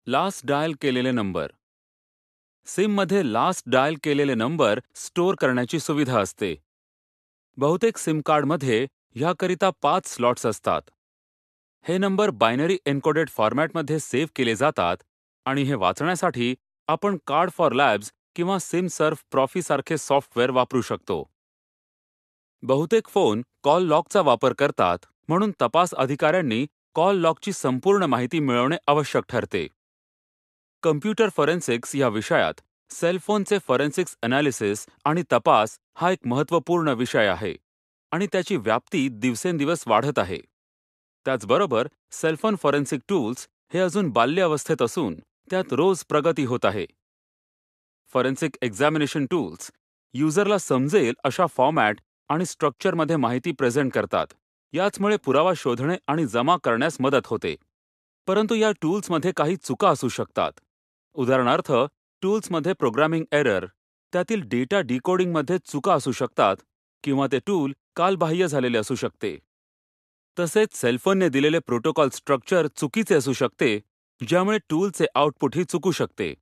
Last dial केलेले number. सिममध्ये last dial केलेले number store करण्याची सुविधा असते. बहुतेक सिम कार्डमध्ये ह्याकरिता 5 स्लॉट्स असतात. हे नंबर बायनरी एन्कोडेड फॉर्मॅटमध्ये सेव्ह केले जातात आणि हे वाचण्यासाठी आपण कार्ड फॉर लॅब्स किंवा सिम सर्फ प्रॉफी सारखे सॉफ्टवेअर वापरू शकतो. बहुतेक फोन कॉल लॉगचा वापर करतात, म्हणून तपास अधिकाऱ्यांनी कॉल लॉगची संपूर्ण माहिती मिळवणे आवश्यक ठरते. कम्प्युटर फॉरेन्सिक्स या विषयात सेलफोनचे फॉरेन्सिक्स अनालिसिस आणि तपास हा एक महत्त्वपूर्ण विषय आहे आणि त्याची व्याप्ती दिवसेंदिवस वाढत आहे. त्याचबरोबर सेलफोन फॉरेन्सिक टूल्स हे अजून बाल्यावस्थेत असून त्यात रोज प्रगती होत आहे. फॉरेन्सिक एक्झामिनेशन टूल्स युजरला समजेल अशा फॉर्मॅट आणि स्ट्रक्चरमध्ये माहिती प्रेझेंट करतात. याचमुळे पुरावा शोधणे आणि जमा करण्यास मदत होते. परंतु या टूल्समध्ये काही चुका असू शकतात. उदाहरणार्थ, टूल्समध्ये प्रोग्रामिंग एरर, त्यातील डेटा डिकोडिंगमध्ये चुका असू शकतात किंवा ते टूल कालबाह्य झालेले असू शकते. तसेच सेलफोनने दिलेले प्रोटोकॉल स्ट्रक्चर चुकीचे असू शकते, ज्यामुळे टूलचे आउटपुटही चुकू शकते.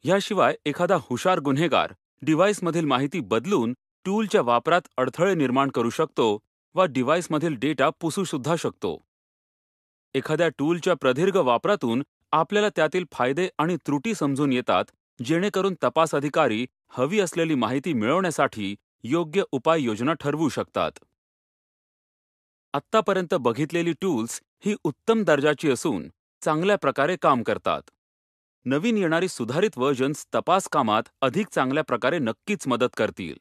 याशिवाय एखादा हुशार गुन्हेगार डिव्हाइसमधील माहिती बदलून टूलच्या वापरात अडथळे निर्माण करू शकतो वा डिव्हाइसमधील डेटा पुसूसुद्धा शकतो. एखाद्या टूलच्या प्रदीर्घ वापरातून आपल्याला त्यातील फायदे आणि त्रुटी समजून येतात, जेणेकरून तपास अधिकारी हवी असलेली माहिती मिळवण्यासाठी योग्य उपाययोजना ठरवू शकतात. आत्तापर्यंत बघितलेली टूल्स ही उत्तम दर्जाची असून चांगल्या प्रकारे काम करतात. नवीन येणारी सुधारित व्हर्जन्स तपास कामात अधिक चांगल्या प्रकारे नक्कीच मदत करतील.